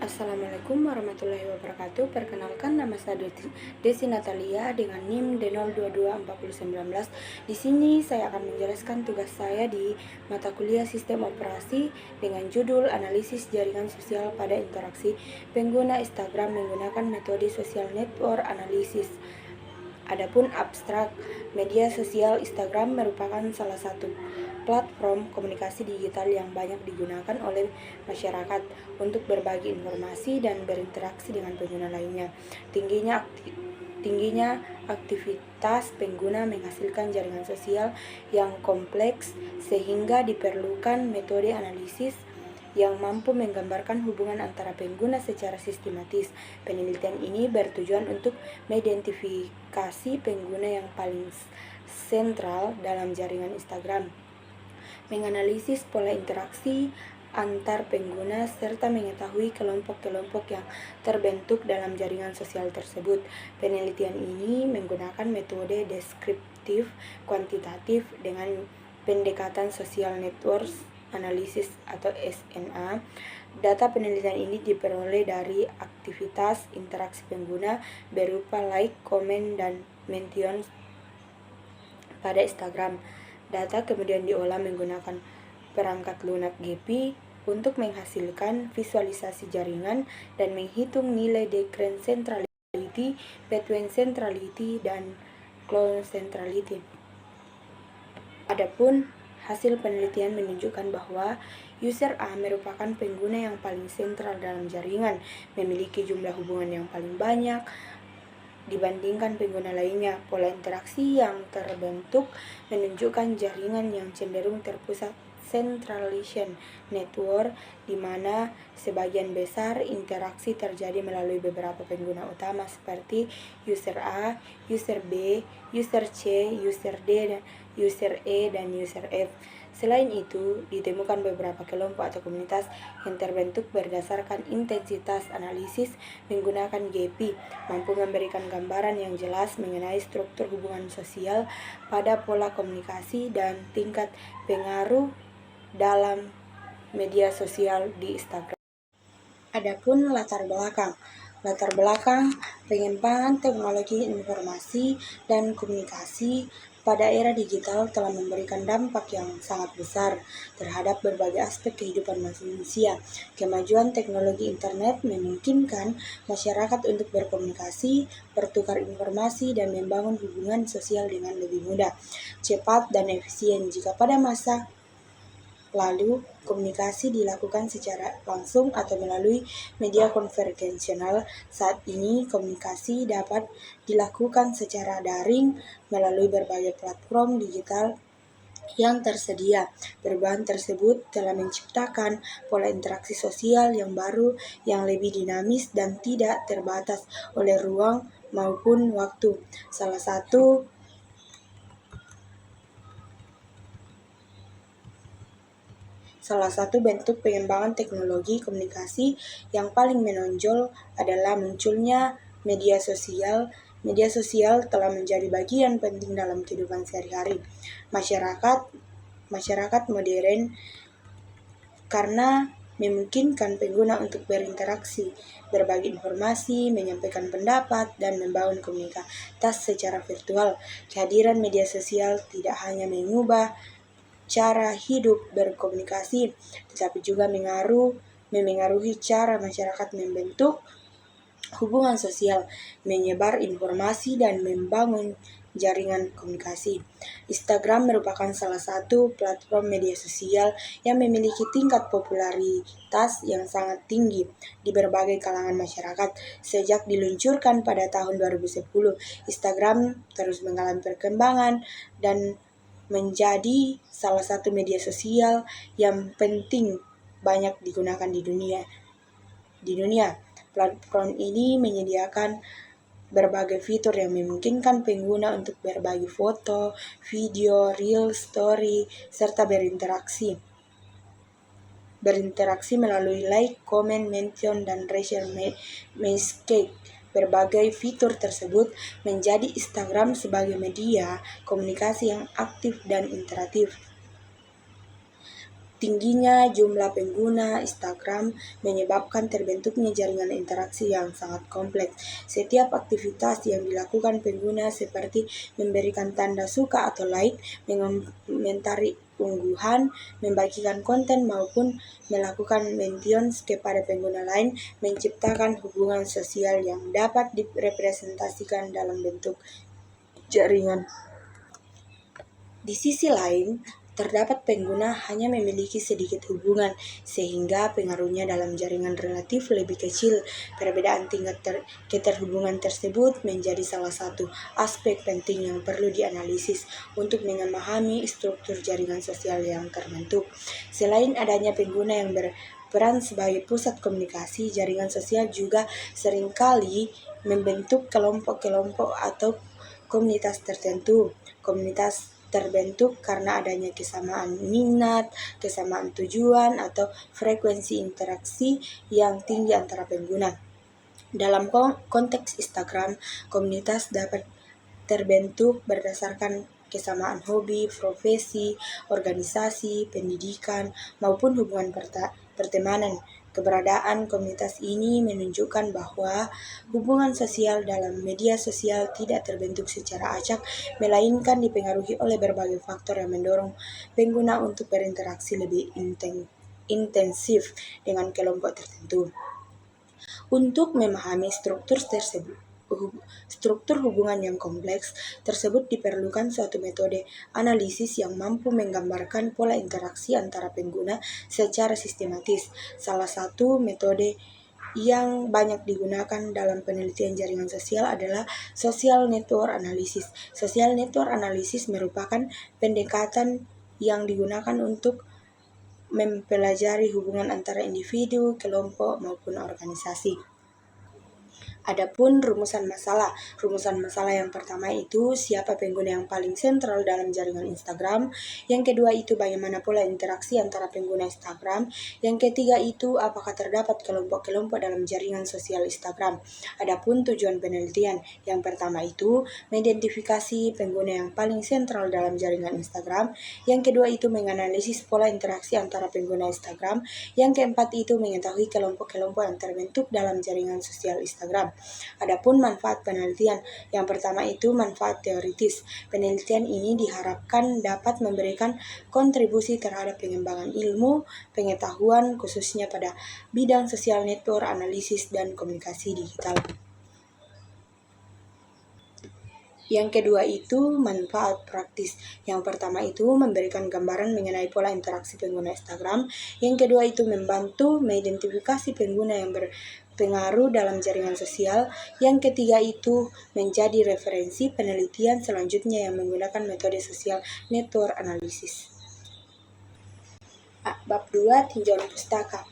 Assalamualaikum warahmatullahi wabarakatuh. Perkenalkan, nama saya Desi Natalia dengan NIM D0224019. Di sini saya akan menjelaskan tugas saya di mata kuliah Sistem Operasi dengan judul Analisis Jaringan Sosial pada Interaksi Pengguna Instagram menggunakan metode Social Network Analysis. Adapun abstrak, media sosial Instagram merupakan salah satu platform komunikasi digital yang banyak digunakan oleh masyarakat untuk berbagi informasi dan berinteraksi dengan pengguna lainnya. Tingginya aktivitas pengguna menghasilkan jaringan sosial yang kompleks sehingga diperlukan metode analisis yang mampu menggambarkan hubungan antara pengguna secara sistematis. Penelitian ini bertujuan untuk mengidentifikasi pengguna yang paling sentral dalam jaringan Instagram, menganalisis pola interaksi antar pengguna, serta mengetahui kelompok-kelompok yang terbentuk dalam jaringan sosial tersebut. Penelitian ini menggunakan metode deskriptif kuantitatif dengan pendekatan social network analysis atau SNA. Data penelitian ini diperoleh dari aktivitas interaksi pengguna berupa like, komen, dan mention pada Instagram. Data kemudian diolah menggunakan perangkat lunak GP untuk menghasilkan visualisasi jaringan dan menghitung nilai decrease centrality, between centrality, dan close centrality. Adapun hasil penelitian menunjukkan bahwa user A merupakan pengguna yang paling sentral dalam jaringan, memiliki jumlah hubungan yang paling banyak dibandingkan pengguna lainnya. Pola interaksi yang terbentuk menunjukkan jaringan yang cenderung terpusat centralization network, di mana sebagian besar interaksi terjadi melalui beberapa pengguna utama seperti user A, user B, user C, user D, user E, dan user F. Selain itu, ditemukan beberapa kelompok atau komunitas yang terbentuk berdasarkan intensitas analisis menggunakan GP, mampu memberikan gambaran yang jelas mengenai struktur hubungan sosial pada pola komunikasi dan tingkat pengaruh dalam media sosial di Instagram. Adapun latar belakang pengembangan teknologi informasi dan komunikasi pada era digital telah memberikan dampak yang sangat besar terhadap berbagai aspek kehidupan manusia. Kemajuan teknologi internet memungkinkan masyarakat untuk berkomunikasi, bertukar informasi, dan membangun hubungan sosial dengan lebih mudah, cepat, dan efisien. Jika pada masa lalu komunikasi dilakukan secara langsung atau melalui media konvensional, saat ini komunikasi dapat dilakukan secara daring melalui berbagai platform digital yang tersedia. Perubahan tersebut telah menciptakan pola interaksi sosial yang baru, yang lebih dinamis dan tidak terbatas oleh ruang maupun waktu. Salah satu bentuk pengembangan teknologi komunikasi yang paling menonjol adalah munculnya media sosial. Media sosial telah menjadi bagian penting dalam kehidupan sehari-hari masyarakat modern karena memungkinkan pengguna untuk berinteraksi, berbagi informasi, menyampaikan pendapat, dan membangun komunitas secara virtual. Kehadiran media sosial tidak hanya mengubah cara hidup berkomunikasi, tetapi juga memengaruhi cara masyarakat membentuk hubungan sosial, menyebar informasi, dan membangun jaringan komunikasi. Instagram merupakan salah satu platform media sosial yang memiliki tingkat popularitas yang sangat tinggi di berbagai kalangan masyarakat. Sejak diluncurkan pada tahun 2010, Instagram terus mengalami perkembangan dan menjadi salah satu media sosial yang penting banyak digunakan di dunia. Platform ini menyediakan berbagai fitur yang memungkinkan pengguna untuk berbagi foto, video, reel, story, serta berinteraksi melalui like, komen, mention, dan reshare message. Berbagai fitur tersebut menjadi Instagram sebagai media komunikasi yang aktif dan interaktif. Tingginya jumlah pengguna Instagram menyebabkan terbentuknya jaringan interaksi yang sangat kompleks. Setiap aktivitas yang dilakukan pengguna seperti memberikan tanda suka atau like, mengomentari unggahan, membagikan konten maupun melakukan mentions kepada pengguna lain menciptakan hubungan sosial yang dapat direpresentasikan dalam bentuk jaringan. Di sisi lain, terdapat pengguna hanya memiliki sedikit hubungan, sehingga pengaruhnya dalam jaringan relatif lebih kecil. Perbedaan tingkat keterhubungan tersebut menjadi salah satu aspek penting yang perlu dianalisis untuk memahami struktur jaringan sosial yang terbentuk. Selain adanya pengguna yang berperan sebagai pusat komunikasi, jaringan sosial juga seringkali membentuk kelompok-kelompok atau komunitas tertentu. Komunitas terbentuk karena adanya kesamaan minat, kesamaan tujuan, atau frekuensi interaksi yang tinggi antara pengguna. Dalam konteks Instagram, komunitas dapat terbentuk berdasarkan kesamaan hobi, profesi, organisasi, pendidikan, maupun hubungan pertemanan. Keberadaan komunitas ini menunjukkan bahwa hubungan sosial dalam media sosial tidak terbentuk secara acak, melainkan dipengaruhi oleh berbagai faktor yang mendorong pengguna untuk berinteraksi lebih intensif dengan kelompok tertentu. Untuk memahami struktur hubungan yang kompleks tersebut diperlukan suatu metode analisis yang mampu menggambarkan pola interaksi antara pengguna secara sistematis. Salah satu metode yang banyak digunakan dalam penelitian jaringan sosial adalah social network analysis. Social network analysis merupakan pendekatan yang digunakan untuk mempelajari hubungan antara individu, kelompok, maupun organisasi. Adapun rumusan masalah. Rumusan masalah yang pertama itu siapa pengguna yang paling sentral dalam jaringan Instagram. Yang kedua itu bagaimana pola interaksi antara pengguna Instagram. Yang ketiga itu apakah terdapat kelompok-kelompok dalam jaringan sosial Instagram. Adapun tujuan penelitian. Yang pertama itu mengidentifikasi pengguna yang paling sentral dalam jaringan Instagram. Yang kedua itu menganalisis pola interaksi antara pengguna Instagram. Yang keempat itu mengetahui kelompok-kelompok yang terbentuk dalam jaringan sosial Instagram. Adapun manfaat penelitian, yang pertama itu manfaat teoritis. Penelitian ini diharapkan dapat memberikan kontribusi terhadap pengembangan ilmu, pengetahuan khususnya pada bidang sosial network, analisis, dan komunikasi digital. Yang kedua itu manfaat praktis. Yang pertama itu memberikan gambaran mengenai pola interaksi pengguna Instagram. Yang kedua itu membantu mengidentifikasi pengguna yang berpengaruh dalam jaringan sosial. Yang ketiga itu menjadi referensi penelitian selanjutnya yang menggunakan metode social network analysis. Bab 2 tinjauan pustaka.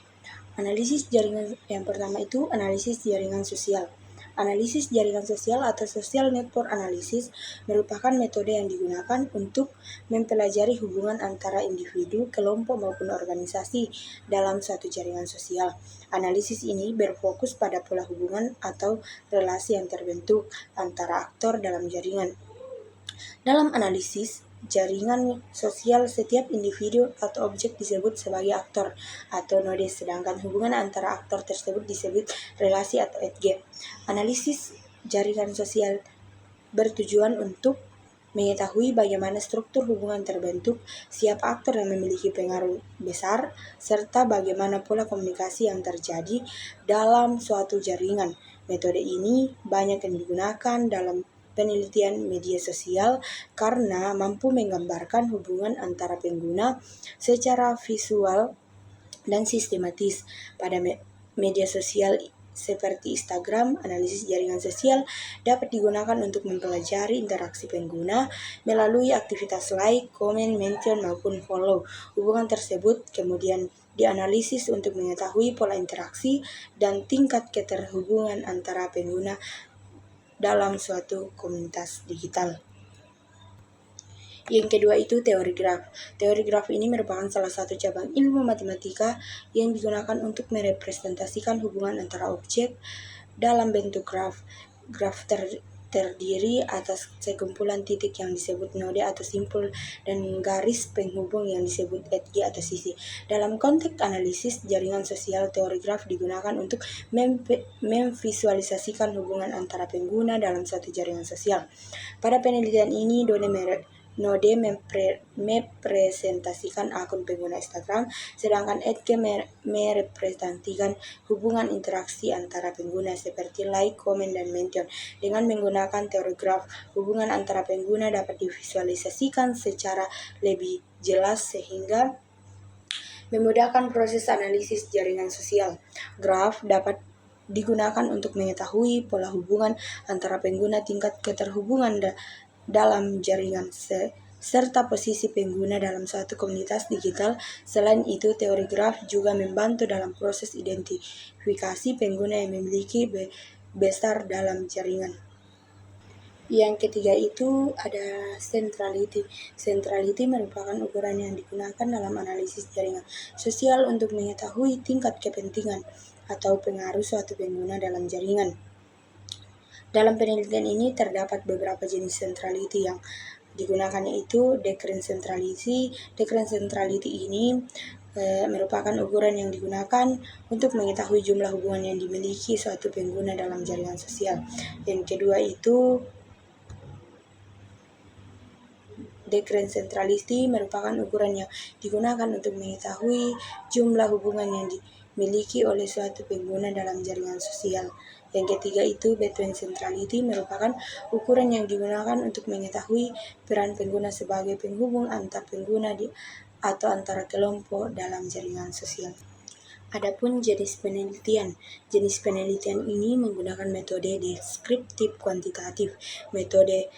Analisis jaringan yang pertama itu analisis jaringan sosial. Analisis jaringan sosial atau social network analysis merupakan metode yang digunakan untuk mempelajari hubungan antara individu, kelompok maupun organisasi dalam suatu jaringan sosial. Analisis ini berfokus pada pola hubungan atau relasi yang terbentuk antara aktor dalam jaringan. Dalam analisis jaringan sosial, setiap individu atau objek disebut sebagai aktor atau node, sedangkan hubungan antara aktor tersebut disebut relasi atau objek. Analisis jaringan sosial bertujuan untuk mengetahui bagaimana struktur hubungan terbentuk, siapa aktor yang memiliki pengaruh besar, serta bagaimana pola komunikasi yang terjadi dalam suatu jaringan. Metode ini banyak yang digunakan dalam penelitian media sosial karena mampu menggambarkan hubungan antara pengguna secara visual dan sistematis. Pada media sosial seperti Instagram, analisis jaringan sosial dapat digunakan untuk mempelajari interaksi pengguna melalui aktivitas like, komen, mention, maupun follow. Hubungan tersebut kemudian dianalisis untuk mengetahui pola interaksi dan tingkat keterhubungan antara pengguna dalam suatu komunitas digital. Yang kedua itu teori graf. Teori graf ini merupakan salah satu cabang ilmu matematika yang digunakan untuk merepresentasikan hubungan antara objek dalam bentuk graf. Graf terdiri atas sekumpulan titik yang disebut node atau simpul dan garis penghubung yang disebut edge atau sisi. Dalam konteks analisis jaringan sosial, teori graf digunakan untuk memvisualisasikan hubungan antara pengguna dalam suatu jaringan sosial. Pada penelitian ini, node merepresentasikan akun pengguna Instagram, sedangkan edge merepresentasikan hubungan interaksi antara pengguna seperti like, komen, dan mention. Dengan menggunakan teori graf, hubungan antara pengguna dapat divisualisasikan secara lebih jelas sehingga memudahkan proses analisis jaringan sosial. Graf dapat digunakan untuk mengetahui pola hubungan antara pengguna, tingkat keterhubungan dalam jaringan, serta posisi pengguna dalam suatu komunitas digital. Selain itu, teori graf juga membantu dalam proses identifikasi pengguna yang memiliki besar dalam jaringan. Yang ketiga itu ada centrality. Centrality merupakan ukuran yang digunakan dalam analisis jaringan sosial untuk mengetahui tingkat kepentingan atau pengaruh suatu pengguna dalam jaringan. Dalam penelitian ini terdapat beberapa jenis centrality yang digunakan, yaitu decrement centrality. Decrement centrality ini merupakan ukuran yang digunakan untuk mengetahui jumlah hubungan yang dimiliki suatu pengguna dalam jaringan sosial. Yang kedua itu decrement centrality merupakan ukuran yang digunakan untuk mengetahui jumlah hubungan yang dimiliki oleh suatu pengguna dalam jaringan sosial. Yang ketiga itu between centrality merupakan ukuran yang digunakan untuk mengetahui peran pengguna sebagai penghubung antar pengguna atau antara kelompok dalam jaringan sosial. Adapun jenis penelitian. Jenis penelitian ini menggunakan metode deskriptif kuantitatif. Metode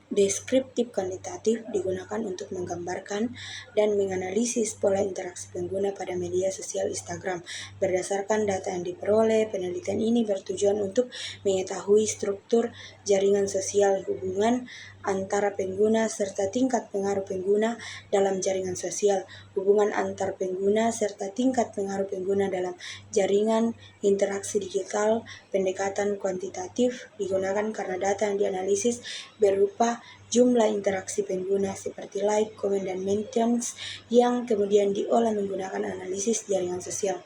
deskriptif kuantitatif digunakan untuk menggambarkan dan menganalisis pola interaksi pengguna pada media sosial Instagram. Berdasarkan data yang diperoleh, penelitian ini bertujuan untuk mengetahui struktur jaringan sosial, hubungan antara pengguna, serta tingkat pengaruh pengguna dalam jaringan sosial. Hubungan antar pengguna serta tingkat pengaruh pengguna dalam jaringan interaksi digital. Pendekatan kuantitatif digunakan karena data yang dianalisis berupa jumlah interaksi pengguna seperti like, komen, dan mentions yang kemudian diolah menggunakan analisis jaringan sosial.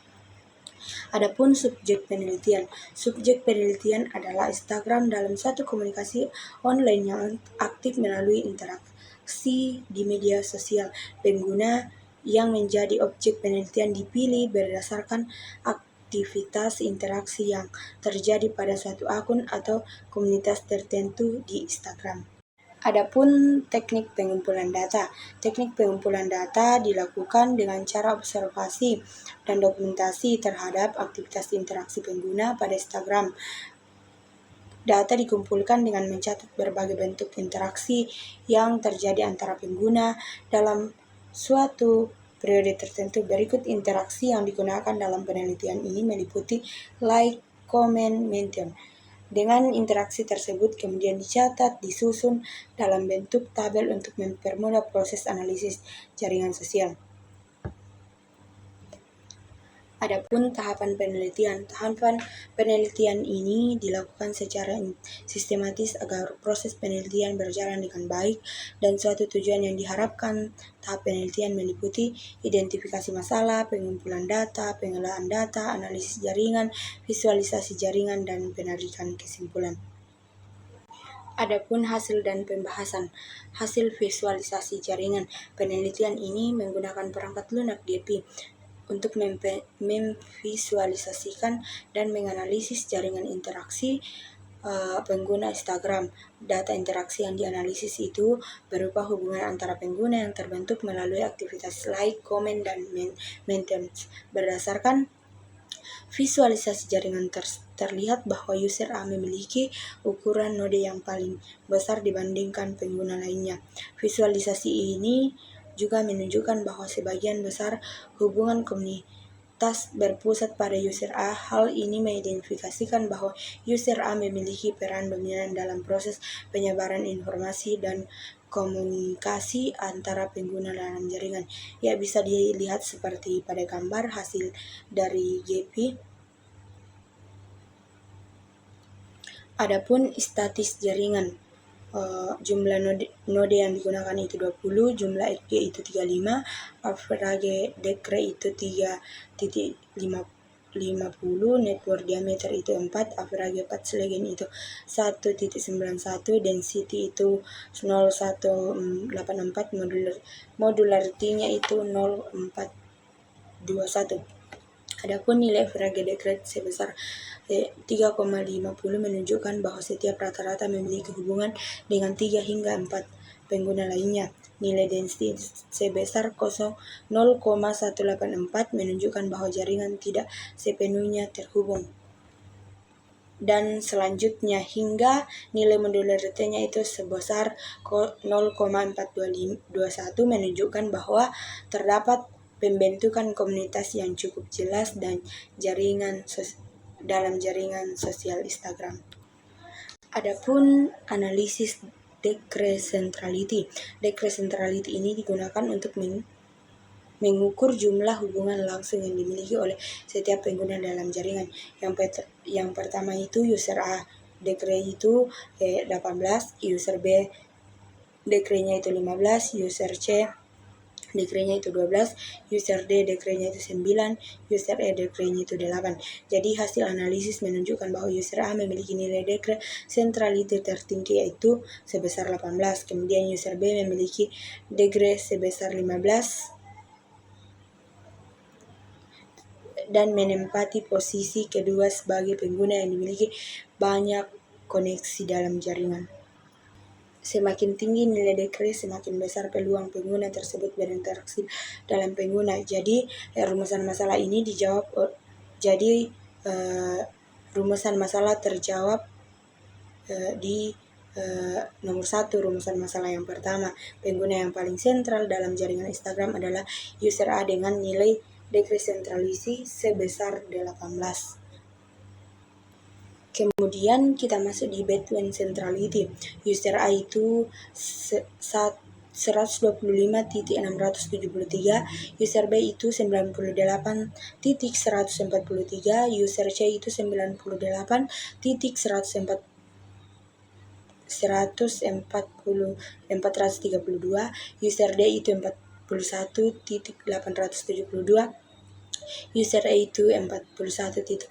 Adapun subjek penelitian. Subjek penelitian adalah Instagram dalam suatu komunikasi online yang aktif melalui interaksi di media sosial. Pengguna yang menjadi objek penelitian dipilih berdasarkan aktivitas interaksi yang terjadi pada suatu akun atau komunitas tertentu di Instagram. Adapun teknik pengumpulan data. Teknik pengumpulan data dilakukan dengan cara observasi dan dokumentasi terhadap aktivitas interaksi pengguna pada Instagram. Data dikumpulkan dengan mencatat berbagai bentuk interaksi yang terjadi antara pengguna dalam suatu periode tertentu. Berikut interaksi yang digunakan dalam penelitian ini meliputi like, comment, mention. Dengan interaksi tersebut kemudian dicatat, disusun dalam bentuk tabel untuk mempermudah proses analisis jaringan sosial. Adapun tahapan penelitian. Tahapan penelitian ini dilakukan secara sistematis agar proses penelitian berjalan dengan baik, dan suatu tujuan yang diharapkan tahap penelitian meliputi identifikasi masalah, pengumpulan data, pengolahan data, analisis jaringan, visualisasi jaringan, dan penarikan kesimpulan. Adapun hasil dan pembahasan. Hasil visualisasi jaringan. Penelitian ini menggunakan perangkat lunak GP untuk memvisualisasikan dan menganalisis jaringan interaksi pengguna Instagram. Data interaksi yang dianalisis itu berupa hubungan antara pengguna yang terbentuk melalui aktivitas like, komen, dan mentions. Berdasarkan visualisasi jaringan terlihat bahwa user A memiliki ukuran node yang paling besar dibandingkan pengguna lainnya. Visualisasi ini juga menunjukkan bahwa sebagian besar hubungan komunitas berpusat pada user A. Hal ini mengidentifikasikan bahwa user A memiliki peran dominan dalam proses penyebaran informasi dan komunikasi antara pengguna dalam jaringan. Ya, bisa dilihat seperti pada gambar hasil dari GP. Adapun statis jaringan, jumlah node yang digunakan itu 20, jumlah edge itu 35, average dekre itu 3.50, network diameter itu 4, average path length itu 1.91, density itu 0,184, modularity-nya itu 0,421. Adapun nilai average dekre sebesar 3,50 menunjukkan bahwa setiap rata-rata memiliki hubungan dengan 3 hingga 4 pengguna lainnya. Nilai density sebesar 0,184 menunjukkan bahwa jaringan tidak sepenuhnya terhubung. Dan selanjutnya hingga nilai modularity-nya itu sebesar 0,421 menunjukkan bahwa terdapat pembentukan komunitas yang cukup jelas dan dalam jaringan sosial Instagram. Adapun analisis decrecentrality. Decrecentrality ini digunakan untuk mengukur jumlah hubungan langsung yang dimiliki oleh setiap pengguna dalam jaringan. Yang pertama itu user A, dekre itu 18, user B dekrenya itu 15, user C dekrenya itu 12, user D dekrenya itu 9, user E dekrenya itu 8. Jadi hasil analisis menunjukkan bahwa user A memiliki nilai dekre centrality tertinggi yaitu sebesar 18, kemudian user B memiliki dekre sebesar 15 dan menempati posisi kedua sebagai pengguna yang memiliki banyak koneksi dalam jaringan. Semakin tinggi nilai dekre, semakin besar peluang pengguna tersebut berinteraksi dalam pengguna. Jadi rumusan masalah ini dijawab. Rumusan masalah terjawab di nomor 1. Rumusan masalah yang pertama, pengguna yang paling sentral dalam jaringan Instagram adalah user A dengan nilai dekre centrality sebesar 18. Kemudian kita masuk di between centrality. User A itu 125.673, user B itu 98.143, user C itu 98.432, user D itu 41.872, user A itu 41.872.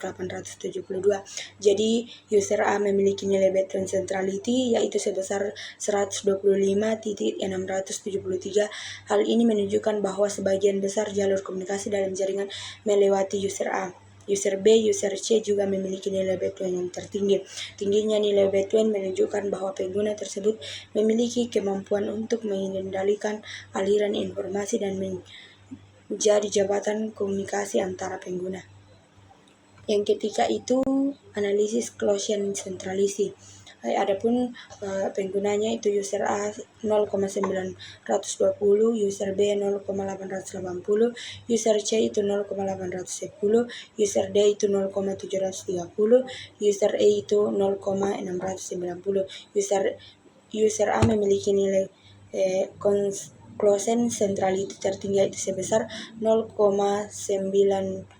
Jadi user A memiliki nilai between centrality yaitu sebesar 125.673. Hal ini menunjukkan bahwa sebagian besar jalur komunikasi dalam jaringan melewati user A. User B, user C juga memiliki nilai between yang tertinggi. Tingginya nilai between menunjukkan bahwa pengguna tersebut memiliki kemampuan untuk mengendalikan aliran informasi dan menjadi jabatan komunikasi antara pengguna. Yang ketiga itu analisis quotient centrality. Adapun penggunanya itu user A 0,920, user B 0,880, user C itu 0,810, user D itu 0,730, user E itu 0,690. User A memiliki nilai quotient centrality tertinggi yaitu sebesar 0,920.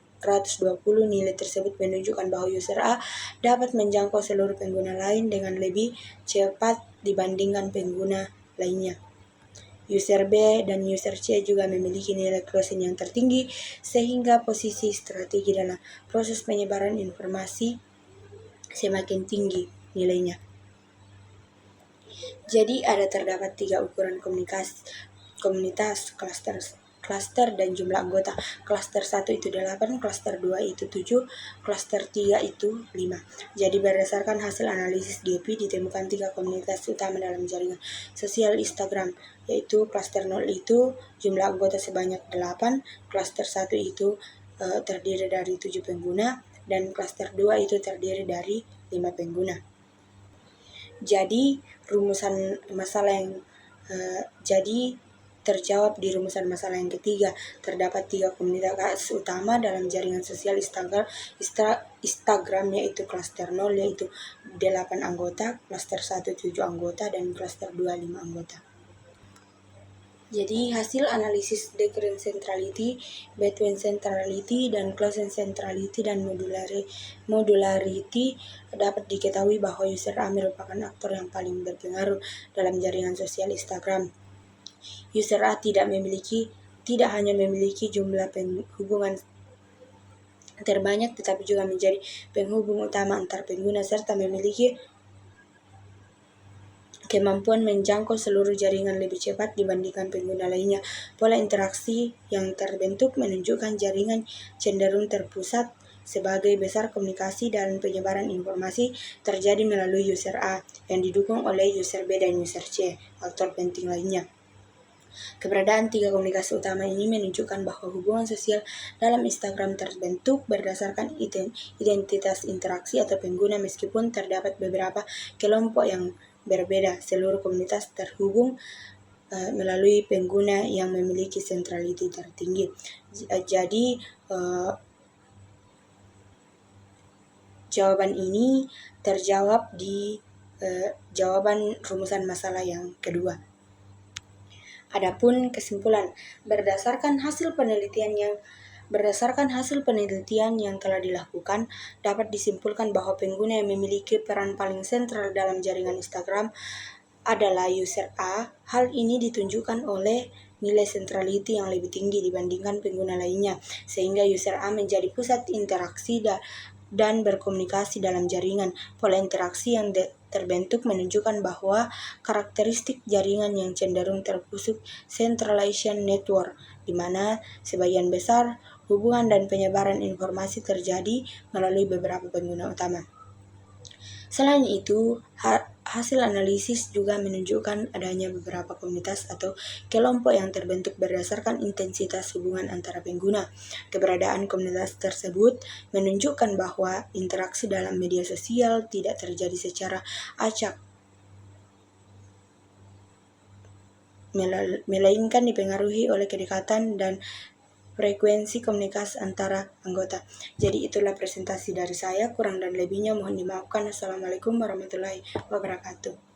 Nilai tersebut menunjukkan bahwa user A dapat menjangkau seluruh pengguna lain dengan lebih cepat dibandingkan pengguna lainnya. User B dan user C juga memiliki nilai quotient yang tertinggi sehingga posisi strategi dalam proses penyebaran informasi semakin tinggi nilainya. Jadi terdapat 3 ukuran komunitas, klaster dan jumlah anggota. Klaster 1 itu 8, klaster 2 itu 7, klaster 3 itu 5. Jadi berdasarkan hasil analisis GP ditemukan 3 komunitas utama dalam jaringan sosial Instagram, yaitu klaster 0 itu jumlah anggota sebanyak 8, klaster 1 itu terdiri dari 7 pengguna, dan klaster 2 itu terdiri dari 5 pengguna. Jadi rumusan masalah yang terjawab di rumusan masalah yang ketiga. Terdapat 3 komunitas utama dalam jaringan sosial Instagram yaitu klaster 0 yaitu 8 anggota, klaster 1 7 anggota, dan klaster 2 5 anggota. Jadi hasil analisis Degree Centrality, Between Centrality, dan Closed Centrality dan Modularity dapat diketahui bahwa user A merupakan aktor yang paling berpengaruh dalam jaringan sosial Instagram. User A tidak hanya memiliki jumlah penghubungan terbanyak, tetapi juga menjadi penghubung utama antar pengguna serta memiliki kemampuan menjangkau seluruh jaringan lebih cepat dibandingkan pengguna lainnya. Pola interaksi yang terbentuk menunjukkan jaringan cenderung terpusat, sebagai besar komunikasi dan penyebaran informasi terjadi melalui user A yang didukung oleh user B dan user C, faktor penting lainnya. Keberadaan tiga komunikasi utama ini menunjukkan bahwa hubungan sosial dalam Instagram terbentuk berdasarkan identitas interaksi atau pengguna, meskipun terdapat beberapa kelompok yang berbeda. Seluruh komunitas terhubung melalui pengguna yang memiliki centrality tertinggi. Jadi jawaban ini terjawab di jawaban rumusan masalah yang kedua. Adapun kesimpulan, berdasarkan hasil penelitian yang telah dilakukan, dapat disimpulkan bahwa pengguna yang memiliki peran paling sentral dalam jaringan Instagram adalah user A. Hal ini ditunjukkan oleh nilai centrality yang lebih tinggi dibandingkan pengguna lainnya, sehingga user A menjadi pusat interaksi dan berkomunikasi dalam jaringan. Pola interaksi yang terbentuk menunjukkan bahwa karakteristik jaringan yang cenderung terpusat centralization network, di mana sebagian besar hubungan dan penyebaran informasi terjadi melalui beberapa pengguna utama. Selain itu, hasil analisis juga menunjukkan adanya beberapa komunitas atau kelompok yang terbentuk berdasarkan intensitas hubungan antara pengguna. Keberadaan komunitas tersebut menunjukkan bahwa interaksi dalam media sosial tidak terjadi secara acak, melainkan dipengaruhi oleh kedekatan dan frekuensi komunikasi antara anggota. Jadi itulah presentasi dari saya, kurang dan lebihnya mohon dimaafkan. Assalamualaikum warahmatullahi wabarakatuh.